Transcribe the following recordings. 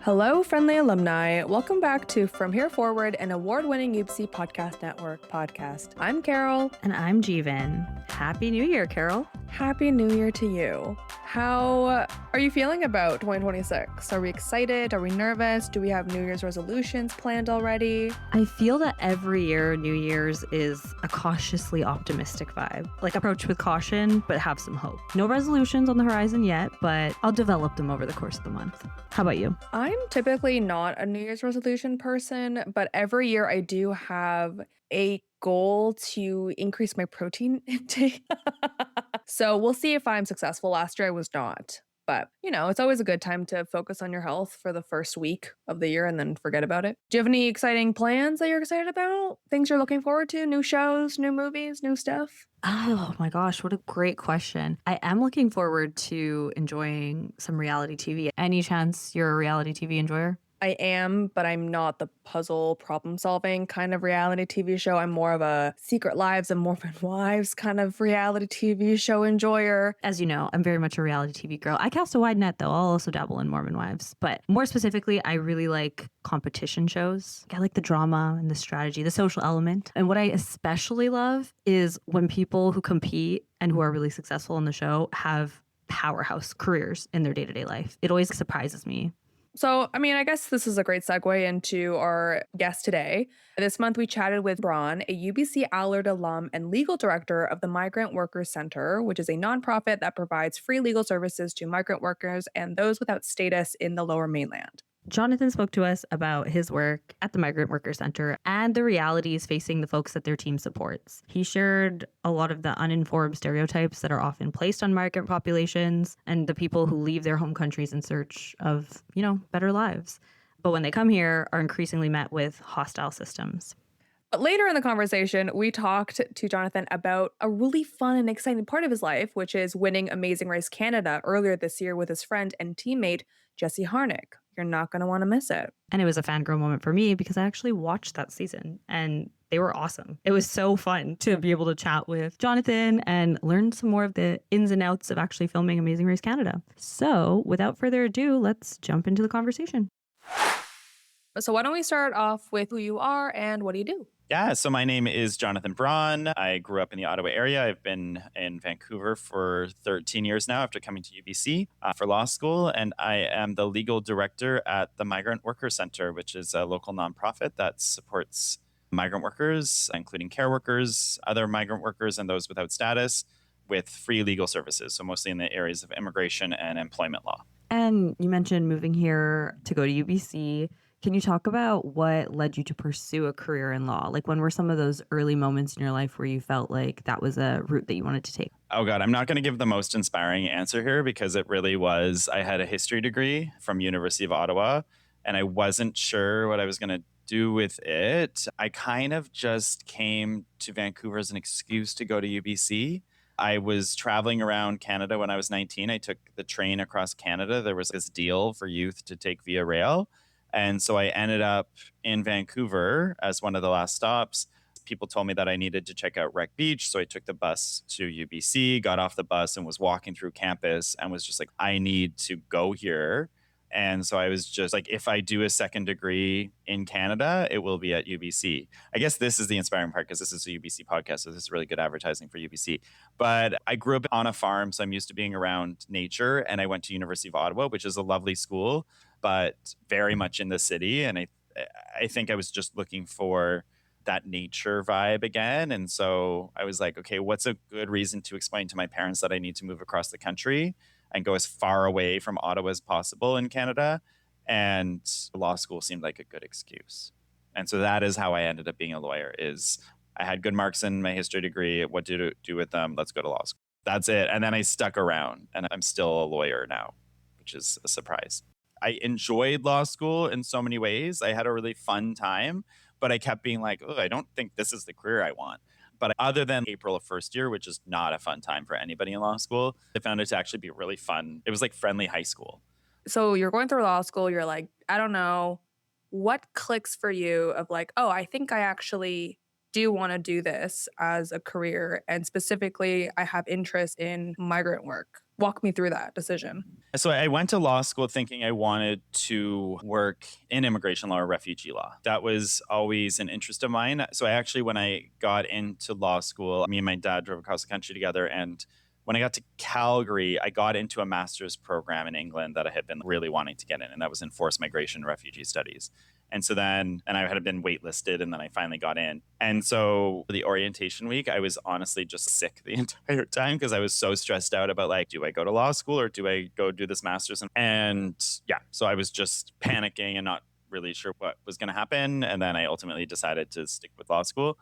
Hello, friendly alumni. Welcome back to From Here Forward, an award-winning UBC Podcast Network podcast. I'm Carol. And I'm Jeevan. Happy New Year, Carol. Happy New Year to you. How are you feeling about 2026? Are we excited? Are we nervous? Do we have New Year's resolutions planned already? I feel that every year, New Year's is a cautiously optimistic vibe. Like approach with caution, but have some hope. No resolutions on the horizon yet, but I'll develop them over the course of the month. How about you? I'm typically not a New Year's resolution person, but every year I do have a goal to increase my protein intake. So we'll see if I'm successful. Last year I was not. But, it's always a good time to focus on your health for the first week of the year and then forget about it. Do you have any exciting plans that you're excited about? Things you're looking forward to? New shows, new movies, new stuff? Oh my gosh, what a great question. I am looking forward to enjoying some reality TV. Any chance you're a reality TV enjoyer? I am, but I'm not the puzzle problem-solving kind of reality TV show. I'm more of a Secret Lives and Mormon Wives kind of reality TV show enjoyer. As you know, I'm very much a reality TV girl. I cast a wide net, though. I'll also dabble in Mormon Wives. But more specifically, I really like competition shows. I like the drama and the strategy, the social element. And what I especially love is when people who compete and who are really successful in the show have powerhouse careers in their day-to-day life. It always surprises me. So, I guess this is a great segue into our guest today. This month, we chatted with Braun, a UBC Allard alum and legal director of the Migrant Workers Centre, which is a nonprofit that provides free legal services to migrant workers and those without status in the Lower Mainland. Jonathon spoke to us about his work at the Migrant Workers Centre and the realities facing the folks that their team supports. He shared a lot of the uninformed stereotypes that are often placed on migrant populations and the people who leave their home countries in search of, better lives. But when they come here, are increasingly met with hostile systems. But later in the conversation, we talked to Jonathon about a really fun and exciting part of his life, which is winning Amazing Race Canada earlier this year with his friend and teammate, Jesse Harnick. You're not going to want to miss it. And it was a fangirl moment for me because I actually watched that season and they were awesome. It was so fun to be able to chat with Jonathon and learn some more of the ins and outs of actually filming Amazing Race Canada. So without further ado, let's jump into the conversation. So why don't we start off with who you are and what do you do? Yeah, so my name is Jonathon Braun. I grew up in the Ottawa area. I've been in Vancouver for 13 years now after coming to UBC for law school. And I am the legal director at the Migrant Workers Centre, which is a local nonprofit that supports migrant workers, including care workers, other migrant workers, and those without status with free legal services. So mostly in the areas of immigration and employment law. And you mentioned moving here to go to UBC. Can you talk about what led you to pursue a career in law? Like, when were some of those early moments in your life where you felt like that was a route that you wanted to take? Oh, God, I'm not going to give the most inspiring answer here because it really was. I had a history degree from University of Ottawa, and I wasn't sure what I was going to do with it. I kind of just came to Vancouver as an excuse to go to UBC. I was traveling around Canada when I was 19. I took the train across Canada. There was this deal for youth to take via rail. And so I ended up in Vancouver as one of the last stops. People told me that I needed to check out Wreck Beach. So I took the bus to UBC, got off the bus and was walking through campus and was just like, I need to go here. And so I was just like, if I do a second degree in Canada, it will be at UBC. I guess this is the inspiring part because this is a UBC podcast. So this is really good advertising for UBC. But I grew up on a farm, so I'm used to being around nature. And I went to University of Ottawa, which is a lovely school, but very much in the city. And I think I was just looking for that nature vibe again. And so I was like, okay, what's a good reason to explain to my parents that I need to move across the country and go as far away from Ottawa as possible in Canada? And law school seemed like a good excuse. And so that is how I ended up being a lawyer. Is I had good marks in my history degree. What to do with them? Let's go to law school. That's it. And then I stuck around and I'm still a lawyer now, which is a surprise. I enjoyed law school in so many ways. I had a really fun time, but I kept being like, oh, I don't think this is the career I want. But other than April of first year, which is not a fun time for anybody in law school, I found it to actually be really fun. It was like friendly high school. So you're going through law school. You're like, I don't know. What clicks for you of like, oh, I think I actually do want to do this as a career. And specifically, I have interest in migrant work. Walk me through that decision. So I went to law school thinking I wanted to work in immigration law or refugee law. That was always an interest of mine. So I actually, when I got into law school, me and my dad drove across the country together. And when I got to Calgary, I got into a master's program in England that I had been really wanting to get in, and that was in forced migration and refugee studies. And so then, and I had been waitlisted, and then I finally got in. And so for the orientation week, I was honestly just sick the entire time because I was so stressed out about like, do I go to law school or do I go do this master's? And yeah, so I was just panicking and not really sure what was going to happen. And then I ultimately decided to stick with law school.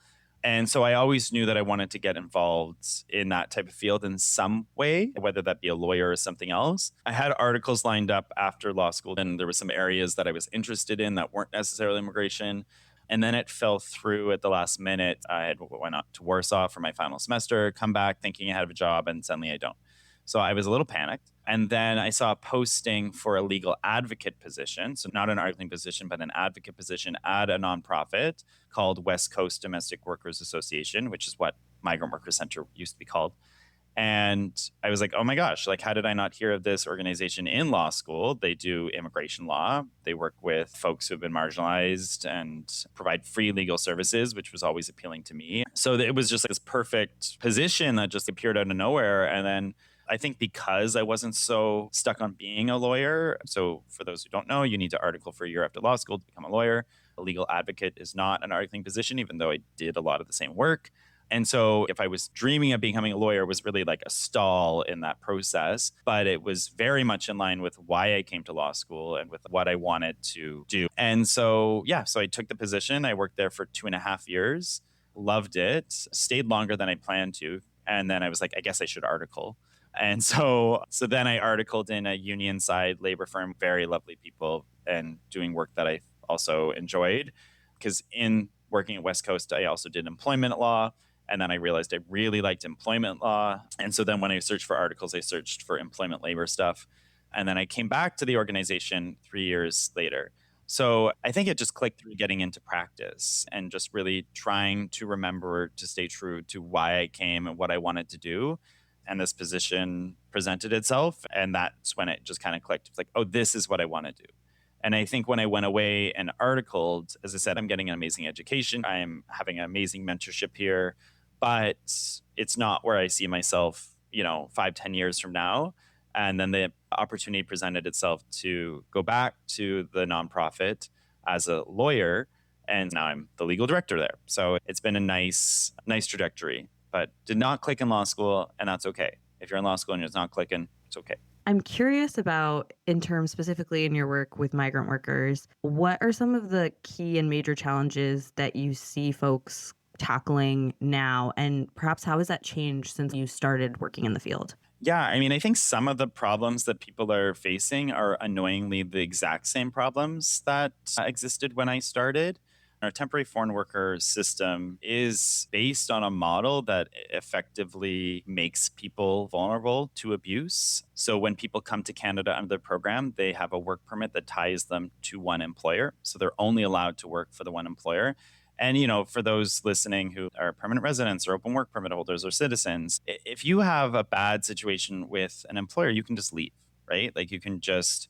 And so I always knew that I wanted to get involved in that type of field in some way, whether that be a lawyer or something else. I had articles lined up after law school, and there were some areas that I was interested in that weren't necessarily immigration. And then it fell through at the last minute. I had went out to Warsaw for my final semester, come back thinking I had a job, and suddenly I don't. So I was a little panicked. And then I saw a posting for a legal advocate position. So not an arguing position, but an advocate position at a nonprofit called West Coast Domestic Workers Association, which is what Migrant Workers Centre used to be called. And I was like, oh my gosh, like, how did I not hear of this organization in law school? They do immigration law. They work with folks who have been marginalized and provide free legal services, which was always appealing to me. So it was just like this perfect position that just appeared out of nowhere. And then I think because I wasn't so stuck on being a lawyer. So for those who don't know, you need to article for a year after law school to become a lawyer. A legal advocate is not an articling position, even though I did a lot of the same work. And so if I was dreaming of becoming a lawyer, it was really like a stall in that process. But it was very much in line with why I came to law school and with what I wanted to do. And so, yeah, so I took the position. I worked there for 2.5 years, loved it, stayed longer than I planned to. And then I was like, I guess I should article. And so then I articled in a union side labor firm, very lovely people, and doing work that I also enjoyed. Because in working at West Coast, I also did employment law. And then I realized I really liked employment law. And so then when I searched for articles, I searched for employment labor stuff. And then I came back to the organization 3 years later. So I think it just clicked through getting into practice and just really trying to remember to stay true to why I came and what I wanted to do. And this position presented itself. And that's when it just kind of clicked. It's like, oh, this is what I want to do. And I think when I went away and articled, as I said, I'm getting an amazing education. I'm having an amazing mentorship here, but it's not where I see myself, 5-10 years from now. And then the opportunity presented itself to go back to the nonprofit as a lawyer. And now I'm the legal director there. So it's been a nice trajectory, but did not click in law school. And that's okay. If you're in law school and it's not clicking, it's okay. I'm curious about, in terms specifically in your work with migrant workers, what are some of the key and major challenges that you see folks tackling now? And perhaps how has that changed since you started working in the field? Yeah, I mean, I think some of the problems that people are facing are annoyingly the exact same problems that existed when I started. Our temporary foreign worker system is based on a model that effectively makes people vulnerable to abuse. So when people come to Canada under the program, they have a work permit that ties them to one employer. So they're only allowed to work for the one employer. And, for those listening who are permanent residents or open work permit holders or citizens, if you have a bad situation with an employer, you can just leave, right? Like you can just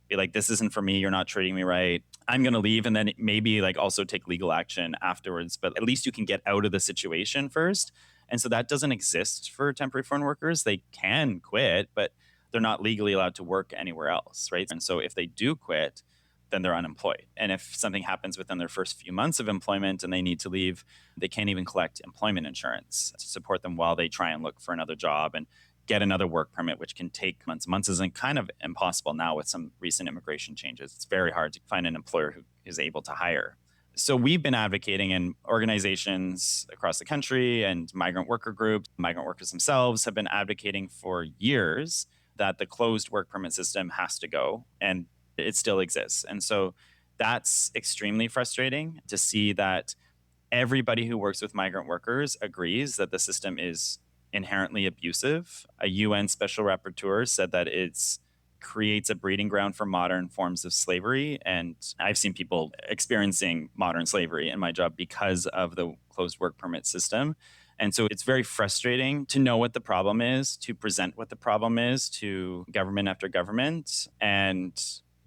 be like, this isn't for me. You're not treating me right. I'm going to leave. And then maybe like also take legal action afterwards. But at least you can get out of the situation first. And so that doesn't exist for temporary foreign workers. They can quit, but they're not legally allowed to work anywhere else, right? And so if they do quit, then they're unemployed. And if something happens within their first few months of employment and they need to leave, they can't even collect employment insurance to support them while they try and look for another job and get another work permit, which can take months. Months isn't kind of impossible now with some recent immigration changes. It's very hard to find an employer who is able to hire. So we've been advocating in organizations across the country and migrant worker groups, migrant workers themselves have been advocating for years that the closed work permit system has to go, and it still exists. And so that's extremely frustrating to see that everybody who works with migrant workers agrees that the system is inherently abusive. A UN special rapporteur said that it creates a breeding ground for modern forms of slavery. And I've seen people experiencing modern slavery in my job because of the closed work permit system. And so it's very frustrating to know what the problem is, to present what the problem is to government after government, and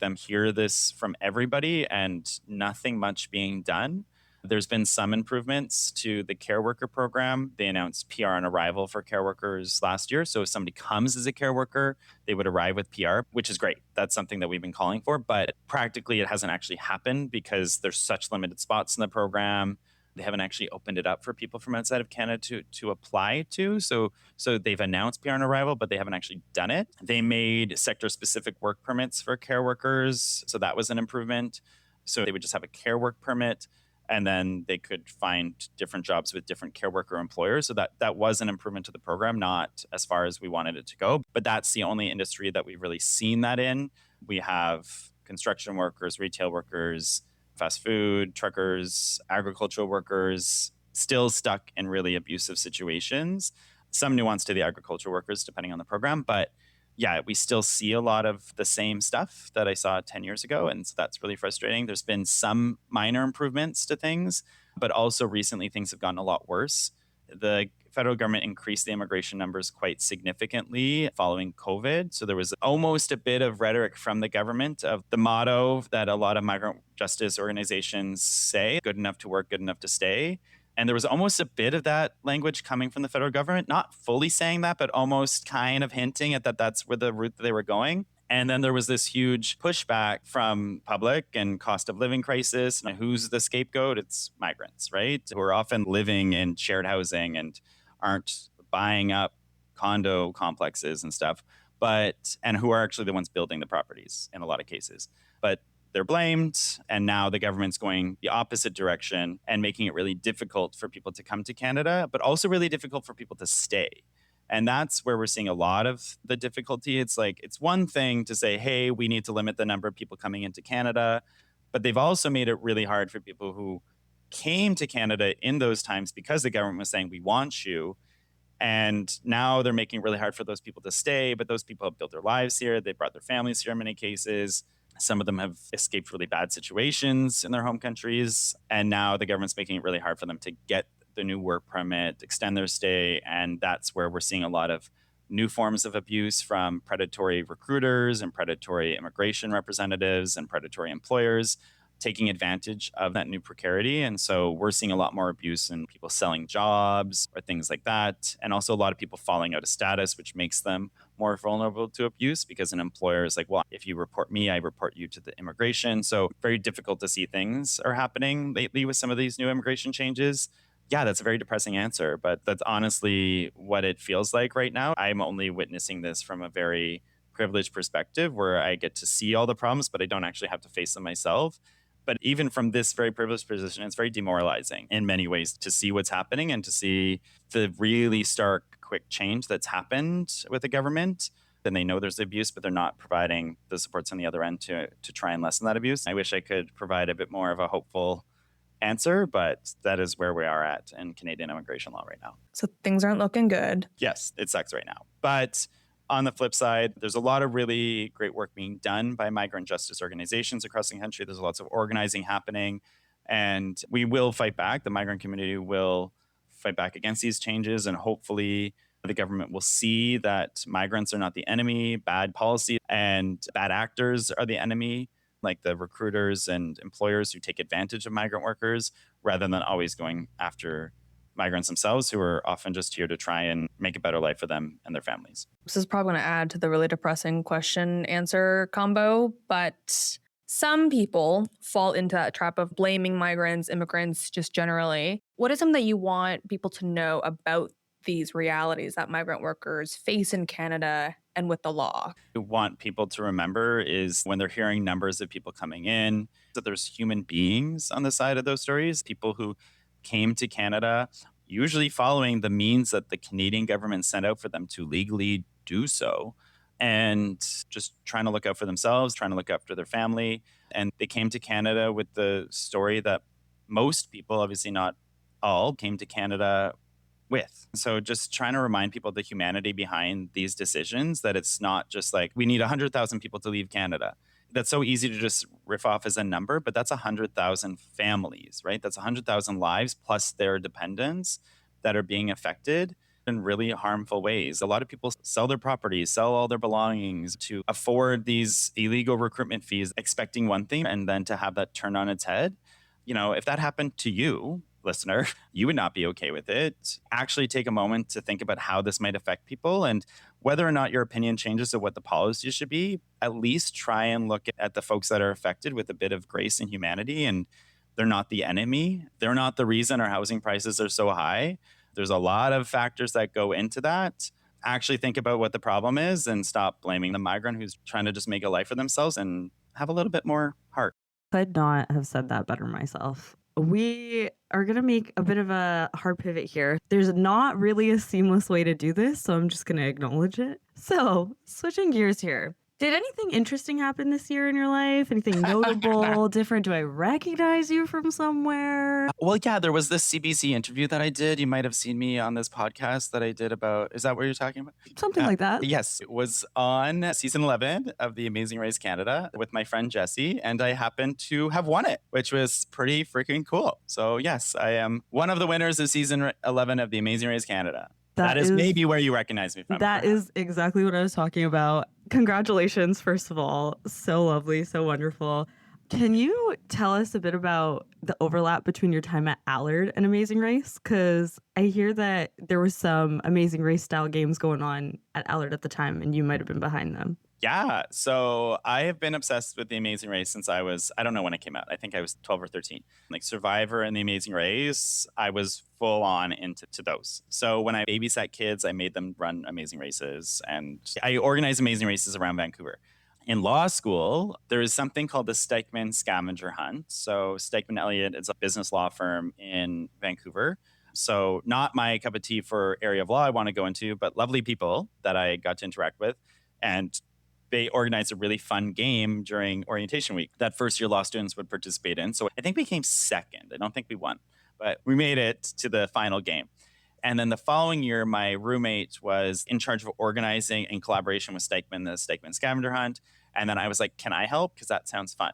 them hear this from everybody and nothing much being done. There's been some improvements to the care worker program. They announced PR on arrival for care workers last year. So if somebody comes as a care worker, they would arrive with PR, which is great. That's something that we've been calling for. But practically, it hasn't actually happened because there's such limited spots in the program. They haven't actually opened it up for people from outside of Canada to apply to. So they've announced PR on arrival, but they haven't actually done it. They made sector-specific work permits for care workers. So that was an improvement. So they would just have a care work permit, and then they could find different jobs with different care worker employers. So that was an improvement to the program, not as far as we wanted it to go. But that's the only industry that we've really seen that in. We have construction workers, retail workers, fast food, truckers, agricultural workers, still stuck in really abusive situations. Some nuance to the agricultural workers, depending on the program. But yeah, we still see a lot of the same stuff that I saw 10 years ago. And so that's really frustrating. There's been some minor improvements to things, but also recently things have gotten a lot worse. The federal government increased the immigration numbers quite significantly following COVID. So there was almost a bit of rhetoric from the government of the motto that a lot of migrant justice organizations say, good enough to work, good enough to stay. And there was almost a bit of that language coming from the federal government, not fully saying that, but almost kind of hinting at that that's where the route that they were going. And then there was this huge pushback from public and cost of living crisis. And who's the scapegoat? It's migrants, right? Who are often living in shared housing and aren't buying up condo complexes and stuff, and who are actually the ones building the properties in a lot of cases. But they're blamed, and now the government's going the opposite direction and making it really difficult for people to come to Canada, but also really difficult for people to stay. And that's where we're seeing a lot of the difficulty. It's like, it's one thing to say, hey, we need to limit the number of people coming into Canada, but they've also made it really hard for people who came to Canada in those times because the government was saying, we want you. And now they're making it really hard for those people to stay, but those people have built their lives here. They brought their families here in many cases. Some of them have escaped really bad situations in their home countries. And now the government's making it really hard for them to get the new work permit, extend their stay. And that's where we're seeing a lot of new forms of abuse from predatory recruiters and predatory immigration representatives and predatory employers taking advantage of that new precarity. And so we're seeing a lot more abuse in people selling jobs or things like that. And also a lot of people falling out of status, which makes them more vulnerable to abuse because an employer is like, well, if you report me, I report you to the immigration. So very difficult to see things are happening lately with some of these new immigration changes. Yeah, that's a very depressing answer, but that's honestly what it feels like right now. I'm only witnessing this from a very privileged perspective where I get to see all the problems, but I don't actually have to face them myself. But even from this very privileged position, it's very demoralizing in many ways to see what's happening and to see the really stark, quick change that's happened with the government. Then they know there's abuse, but they're not providing the supports on the other end to try and lessen that abuse. I wish I could provide a bit more of a hopeful answer, but that is where we are at in Canadian immigration law right now. So things aren't looking good. Yes, it sucks right now. But on the flip side, there's a lot of really great work being done by migrant justice organizations across the country. There's lots of organizing happening, and we will fight back. The migrant community will fight back against these changes, and hopefully the government will see that migrants are not the enemy, bad policy and bad actors are the enemy, like the recruiters and employers who take advantage of migrant workers, rather than always going after migrants themselves, who are often just here to try and make a better life for them and their families. This is probably going to add to the really depressing question answer combo, but some people fall into that trap of blaming migrants, immigrants, just generally. What is something that you want people to know about these realities that migrant workers face in Canada and with the law? What I want people to remember is when they're hearing numbers of people coming in, that there's human beings on the side of those stories, people who came to Canada, usually following the means that the Canadian government sent out for them to legally do so, and just trying to look out for themselves, trying to look after their family. And they came to Canada with the story that most people, obviously not all, came to Canada with. So just trying to remind people the humanity behind these decisions, that it's not just like, we need 100,000 people to leave Canada. That's so easy to just riff off as a number, but that's 100,000 families, right? That's 100,000 lives plus their dependents that are being affected in really harmful ways. A lot of people sell their properties, sell all their belongings to afford these illegal recruitment fees, expecting one thing and then to have that turned on its head. If that happened to you, listener, you would not be okay with it. Actually take a moment to think about how this might affect people and whether or not your opinion changes of what the policy should be. At least try and look at the folks that are affected with a bit of grace and humanity. And they're not the enemy. They're not the reason our housing prices are so high. There's a lot of factors that go into that. Actually think about what the problem is and stop blaming the migrant who's trying to just make a life for themselves and have a little bit more heart. Could not have said that better myself. We are going to make a bit of a hard pivot here. There's not really a seamless way to do this, so I'm just going to acknowledge it. So, switching gears here. Did anything interesting happen this year in your life? Anything notable, different? Do I recognize you from somewhere? Well, yeah, there was this CBC interview that I did. You might have seen me on this podcast that I did about, is that what you're talking about? Something like that. Yes, it was on season 11 of The Amazing Race Canada with my friend Jesse, and I happened to have won it, which was pretty freaking cool. So yes, I am one of the winners of season 11 of The Amazing Race Canada. That is maybe where you recognize me from. That is exactly what I was talking about. Congratulations, first of all. So lovely, so wonderful. Can you tell us a bit about the overlap between your time at Allard and Amazing Race? Because I hear that there was some Amazing Race style games going on at Allard at the time, and you might have been behind them. Yeah. So I have been obsessed with The Amazing Race since I don't know when it came out. I think I was 12 or 13. Like Survivor and The Amazing Race, I was full on into those. So when I babysat kids, I made them run Amazing Races, and I organized Amazing Races around Vancouver. In law school, there is something called the Stikeman Scavenger Hunt. So Stikeman Elliott is a business law firm in Vancouver. So not my cup of tea for area of law I want to go into, but lovely people that I got to interact with. And they organized a really fun game during orientation week that first year law students would participate in. So I think we came second. I don't think we won, but we made it to the final game. And then the following year, my roommate was in charge of organizing in collaboration with Stikeman, the Stikeman Scavenger Hunt. And then I was like, can I help? Because that sounds fun.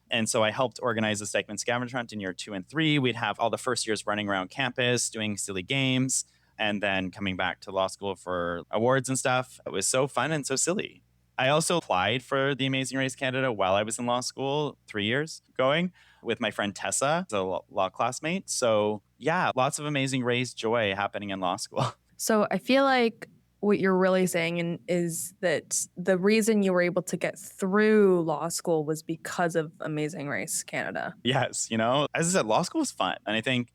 And so I helped organize the Stikeman Scavenger Hunt in year 2 and 3. We'd have all the first years running around campus, doing silly games, and then coming back to law school for awards and stuff. It was so fun and so silly. I also applied for the Amazing Race Canada while I was in law school, 3 years going, with my friend Tessa, a law classmate. So yeah, lots of Amazing Race joy happening in law school. So I feel like what you're really saying is that the reason you were able to get through law school was because of Amazing Race Canada. Yes, as I said, law school was fun. And I think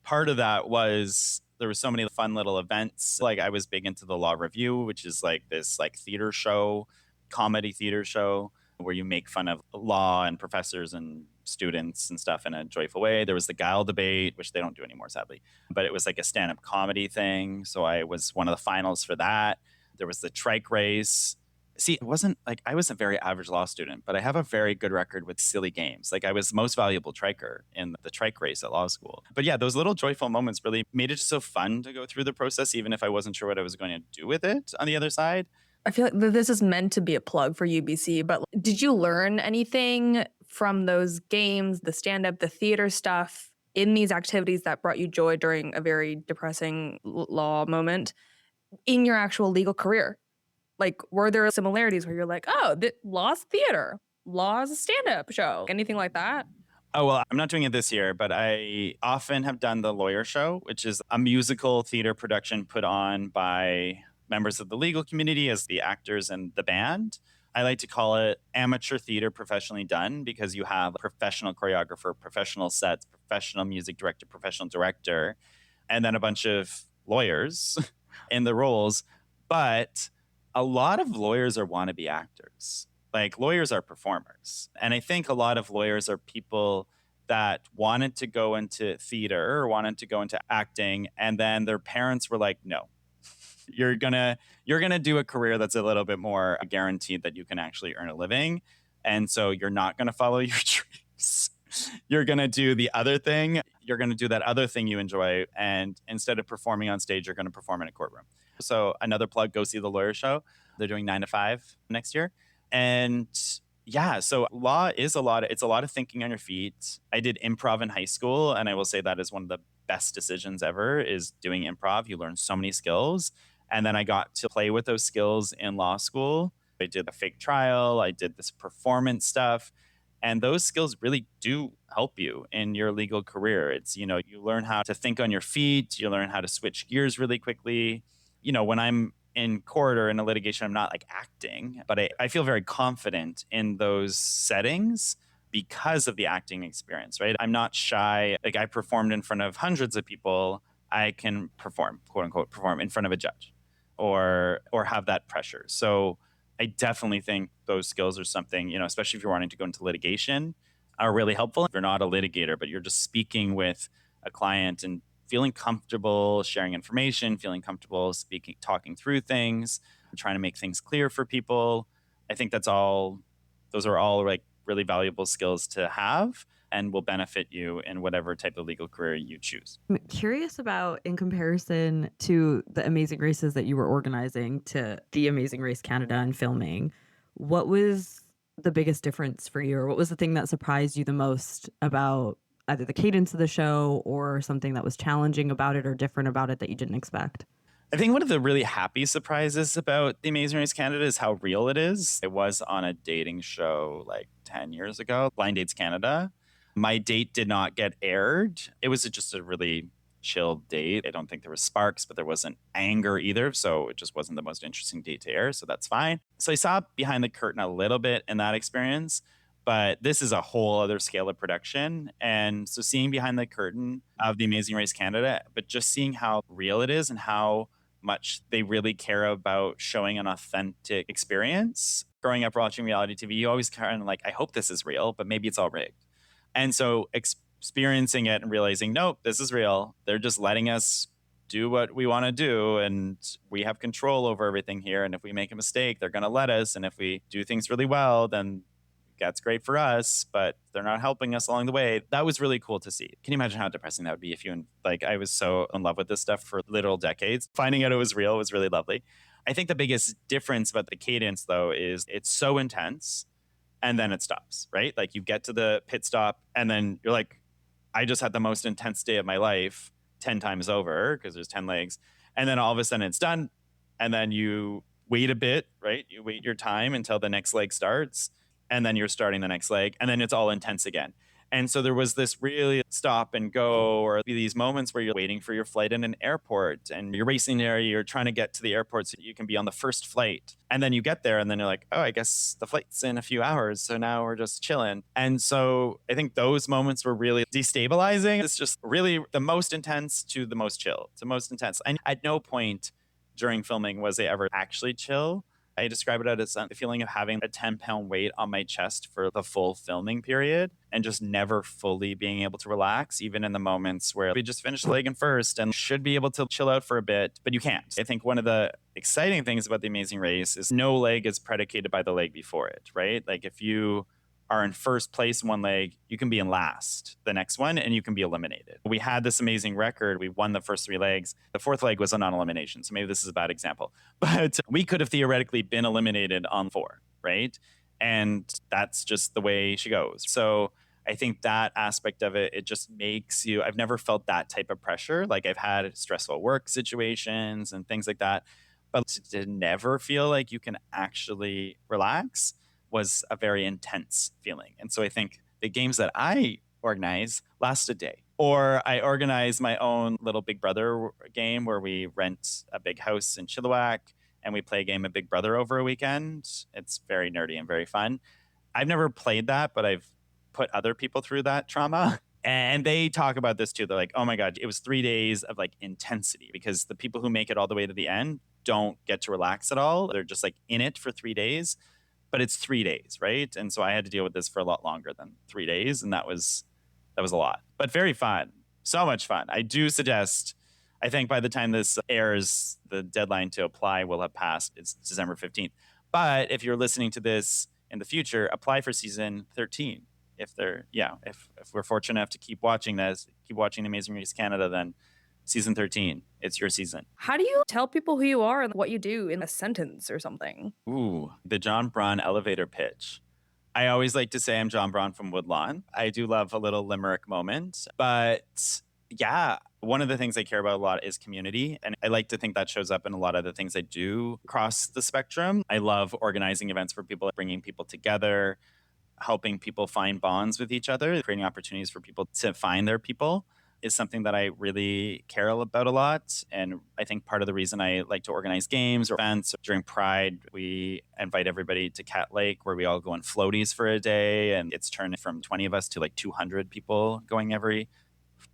part of that was there were so many fun little events. Like I was big into the Law Review, which is like this theater show, comedy theater show where you make fun of law and professors and students and stuff in a joyful way. There was the Guile debate, which they don't do anymore, sadly, but it was like a stand-up comedy thing. So I was one of the finals for that. There was the trike race. See, it wasn't like I was a very average law student, but I have a very good record with silly games. Like I was most valuable triker in the trike race at law school. But yeah, those little joyful moments really made it just so fun to go through the process, even if I wasn't sure what I was going to do with it on the other side. I feel like this is meant to be a plug for UBC, but did you learn anything from those games, the stand-up, the theater stuff in these activities that brought you joy during a very depressing law moment in your actual legal career? Like, were there similarities where you're like, oh, law's theater, law's a stand-up show, anything like that? Oh, well, I'm not doing it this year, but I often have done the Lawyer Show, which is a musical theater production put on by members of the legal community as the actors and the band. I like to call it amateur theater professionally done because you have a professional choreographer, professional sets, professional music director, professional director, and then a bunch of lawyers in the roles. But a lot of lawyers are wannabe actors. Like lawyers are performers. And I think a lot of lawyers are people that wanted to go into theater or wanted to go into acting. And then their parents were like, no, you're gonna do a career that's a little bit more guaranteed that you can actually earn a living. And so you're not gonna follow your dreams. You're gonna do the other thing. You're gonna do that other thing you enjoy. And instead of performing on stage, you're gonna perform in a courtroom. So another plug, go see the Lawyer Show. They're doing 9 to 5 next year. And Yeah, so law is it's a lot of thinking on your feet. I did improv in high school, and I will say that is one of the best decisions ever is doing improv. You learn so many skills. And then I got to play with those skills in law school. I did a fake trial, I did this performance stuff, and those skills really do help you in your legal career. It's, you learn how to think on your feet, you learn how to switch gears really quickly. When I'm in court or in a litigation, I'm not like acting, but I feel very confident in those settings because of the acting experience, right? I'm not shy. Like I performed in front of hundreds of people. I can perform, quote unquote, perform in front of a judge or have that pressure. So I definitely think those skills are something, especially if you're wanting to go into litigation, are really helpful. If you're not a litigator, but you're just speaking with a client and feeling comfortable sharing information, feeling comfortable speaking, talking through things, trying to make things clear for people. I think those are all like really valuable skills to have and will benefit you in whatever type of legal career you choose. I'm curious about, in comparison to the Amazing Races that you were organizing to the Amazing Race Canada and filming, what was the biggest difference for you, or what was the thing that surprised you the most about either the cadence of the show or something that was challenging about it or different about it that you didn't expect? I think one of the really happy surprises about The Amazing Race Canada is how real it is. It was on a dating show like 10 years ago, Blind Dates Canada. My date did not get aired. It was just a really chill date. I don't think there was sparks, but there wasn't anger either. So it just wasn't the most interesting date to air. So that's fine. So I saw behind the curtain a little bit in that experience, but this is a whole other scale of production. And so seeing behind the curtain of The Amazing Race Canada, but just seeing how real it is and how much they really care about showing an authentic experience. Growing up watching reality TV, you always kind of like, I hope this is real, but maybe it's all rigged. And so experiencing it and realizing, nope, this is real. They're just letting us do what we want to do. And we have control over everything here. And if we make a mistake, they're going to let us. And if we do things really well, then that's great for us, but they're not helping us along the way. That was really cool to see. Can you imagine how depressing that would be if I was so in love with this stuff for literal decades. Finding out it was real was really lovely. I think the biggest difference about the cadence, though, is it's so intense and then it stops, right? Like you get to the pit stop and then you're like, I just had the most intense day of my life 10 times over because there's 10 legs. And then all of a sudden it's done. And then you wait a bit, right? You wait your time until the next leg starts. And then you're starting the next leg. And then it's all intense again. And so there was this really stop and go, or these moments where you're waiting for your flight in an airport and you're racing there, you're trying to get to the airport so you can be on the first flight. And then you get there and then you're like, oh, I guess the flight's in a few hours. So now we're just chilling. And so I think those moments were really destabilizing. It's just really the most intense to the most chill, to most intense. And at no point during filming was they ever actually chill. I describe it as the feeling of having a 10-pound weight on my chest for the full filming period and just never fully being able to relax, even in the moments where we just finished leg and first and should be able to chill out for a bit, but you can't. I think one of the exciting things about The Amazing Race is no leg is predicated by the leg before it, right? Like if you are in first place in one leg, you can be in last the next one and you can be eliminated. We had this amazing record. We won the first 3 legs. The 4th leg was a non-elimination. So maybe this is a bad example, but we could have theoretically been eliminated on 4, right? And that's just the way she goes. So I think that aspect of it, it just makes you, I've never felt that type of pressure. Like I've had stressful work situations and things like that, but to never feel like you can actually relax was a very intense feeling. And so I think the games that I organize last a day, or I organize my own little Big Brother game where we rent a big house in Chilliwack and we play a game of Big Brother over a weekend. It's very nerdy and very fun. I've never played that, but I've put other people through that trauma. And they talk about this too. They're like, oh my God, it was 3 days of like intensity because the people who make it all the way to the end don't get to relax at all. They're just like in it for 3 days. But it's 3 days, right? And so I had to deal with this for a lot longer than 3 days. And that was a lot, but very fun. So much fun. I do suggest, I think by the time this airs, the deadline to apply will have passed. It's December 15th. But if you're listening to this in the future, apply for season 13. If we're fortunate enough to keep watching this, keep watching Amazing Race Canada, then season 13, it's your season. How do you tell people who you are and what you do in a sentence or something? Ooh, the John Braun elevator pitch. I always like to say I'm John Braun from Woodlawn. I do love a little limerick moment. But yeah, one of the things I care about a lot is community. And I like to think that shows up in a lot of the things I do across the spectrum. I love organizing events for people, bringing people together, helping people find bonds with each other, creating opportunities for people to find their people is something that I really care about a lot. And I think part of the reason I like to organize games or events during Pride, we invite everybody to Cat Lake where we all go on floaties for a day. And it's turned from 20 of us to like 200 people going every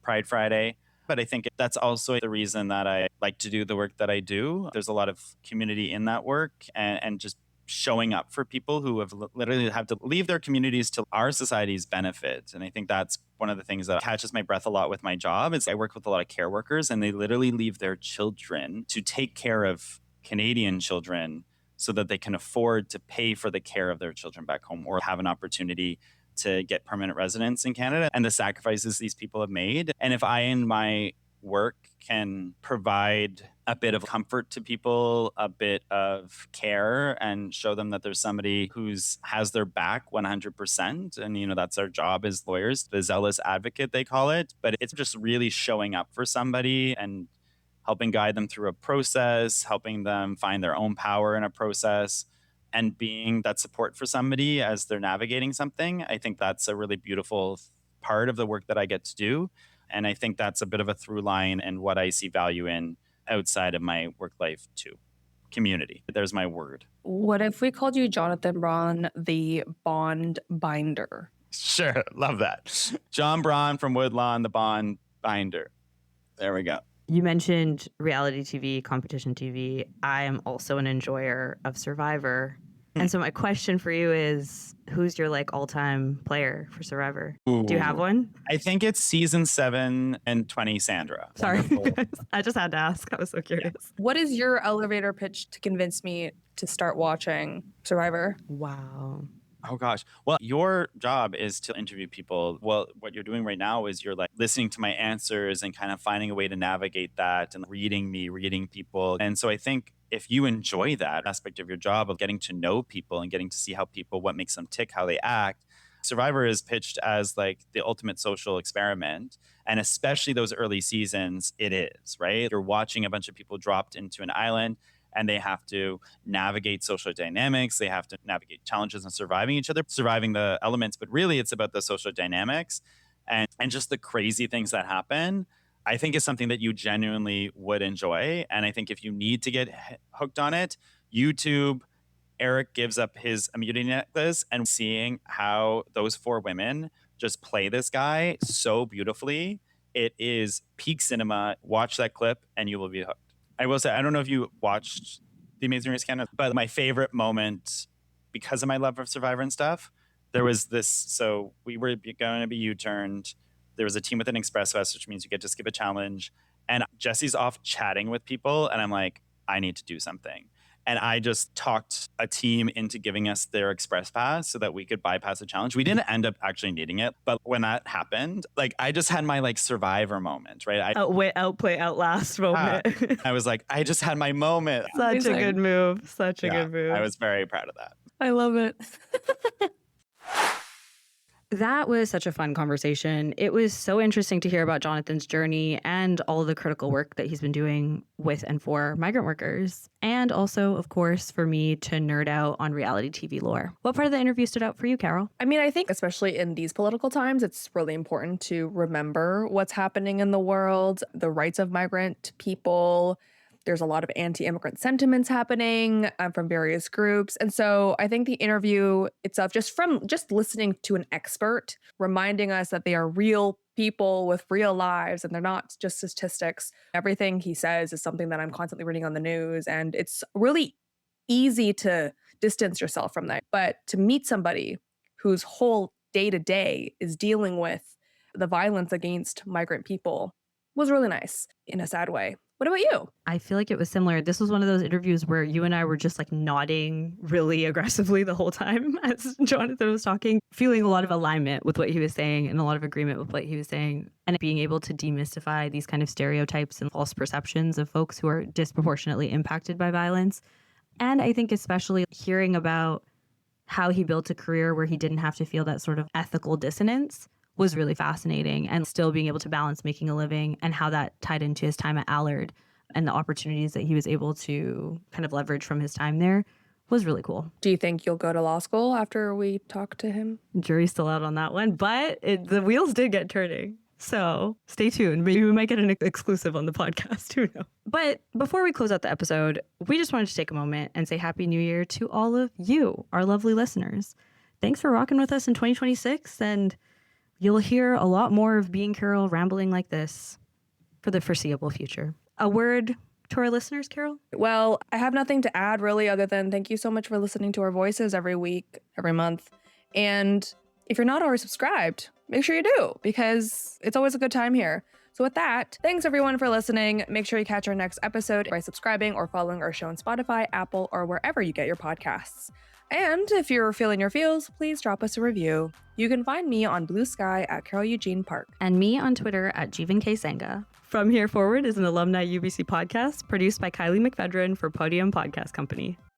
Pride Friday. But I think that's also the reason that I like to do the work that I do. There's a lot of community in that work and just showing up for people who have literally have to leave their communities to our society's benefit. And I think that's one of the things that catches my breath a lot with my job is I work with a lot of care workers and they literally leave their children to take care of Canadian children so that they can afford to pay for the care of their children back home or have an opportunity to get permanent residence in Canada and the sacrifices these people have made. And if I in my work can provide a bit of comfort to people, a bit of care, and show them that there's somebody who's has their back 100%. And, you know, that's our job as lawyers, the zealous advocate, they call it. But it's just really showing up for somebody and helping guide them through a process, helping them find their own power in a process, and being that support for somebody as they're navigating something. I think that's a really beautiful part of the work that I get to do. And I think that's a bit of a through line and what I see value in outside of my work life too. Community. There's my word. What if we called you Jonathon Braun, the bond binder? Sure. Love that. John Braun from Woodlawn, the bond binder. There we go. You mentioned reality TV, competition TV. I am also an enjoyer of Survivor. And so my question for you is, who's your like all-time player for Survivor? Ooh. Do you have one? I think it's season 7 and 20 Sandra. Sorry. Wonderful. I just had to ask. I was so curious. What is your elevator pitch to convince me to start watching Survivor? Wow. Oh gosh. Well, your job is to interview people. Well, what you're doing right now is you're like listening to my answers and kind of finding a way to navigate that and reading me, reading people. And so I think if you enjoy that aspect of your job of getting to know people and getting to see how people, what makes them tick, how they act, Survivor is pitched as like the ultimate social experiment. And especially those early seasons, it is, right? You're watching a bunch of people dropped into an island and they have to navigate social dynamics. They have to navigate challenges and surviving each other, surviving the elements. But really, it's about the social dynamics and just the crazy things that happen. I think is something that you genuinely would enjoy. And I think if you need to get hooked on it, YouTube, Eric gives up his immunity necklace and seeing how those 4 women just play this guy so beautifully. It is peak cinema. Watch that clip and you will be hooked. I will say, I don't know if you watched The Amazing Race Canada, but my favorite moment, because of my love of Survivor and stuff, there was this, so we were going to be U-turned. There was a team with an express vest, which means you get to skip a challenge. And Jesse's off chatting with people. And I'm like, I need to do something. And I just talked a team into giving us their express pass so that we could bypass the challenge. We didn't end up actually needing it. But when that happened, like I just had my like Survivor moment, right? Outplay, outlast moment. I was like, I just had my moment. Such a good move. Such a good move. I was very proud of that. I love it. That was such a fun conversation. It was so interesting to hear about Jonathon's journey and all of the critical work that he's been doing with and for migrant workers. And also, of course, for me to nerd out on reality TV lore. What part of the interview stood out for you, Carol? I mean, I think especially in these political times, it's really important to remember what's happening in the world, the rights of migrant people. There's a lot of anti-immigrant sentiments happening from various groups. And so I think the interview itself, just listening to an expert, reminding us that they are real people with real lives and they're not just statistics. Everything he says is something that I'm constantly reading on the news. And it's really easy to distance yourself from that. But to meet somebody whose whole day-to-day is dealing with the violence against migrant people was really nice in a sad way. What about you? I feel like it was similar. This was one of those interviews where you and I were just like nodding really aggressively the whole time as Jonathon was talking, feeling a lot of alignment with what he was saying and a lot of agreement with what he was saying, and being able to demystify these kind of stereotypes and false perceptions of folks who are disproportionately impacted by violence. And I think especially hearing about how he built a career where he didn't have to feel that sort of ethical dissonance was really fascinating, and still being able to balance making a living and how that tied into his time at Allard and the opportunities that he was able to kind of leverage from his time there was really cool. Do you think you'll go to law school after we talk to him? Jury's still out on that one, but the wheels did get turning. So stay tuned. Maybe we might get an exclusive on the podcast. Who knows? But before we close out the episode, we just wanted to take a moment and say Happy New Year to all of you, our lovely listeners. Thanks for rocking with us in 2026. And you'll hear a lot more of Being Carol rambling like this for the foreseeable future. A word to our listeners, Carol? Well, I have nothing to add really, other than thank you so much for listening to our voices every week, every month. And if you're not already subscribed, make sure you do, because it's always a good time here. So with that, thanks everyone for listening. Make sure you catch our next episode by subscribing or following our show on Spotify, Apple, or wherever you get your podcasts. And if you're feeling your feels, please drop us a review. You can find me on Blue Sky at Carol Eugene Park. And me on Twitter at Jeevan K. Sangha. From Here Forward is an alumni UBC podcast produced by Kylie McFedrin for Podium Podcast Company.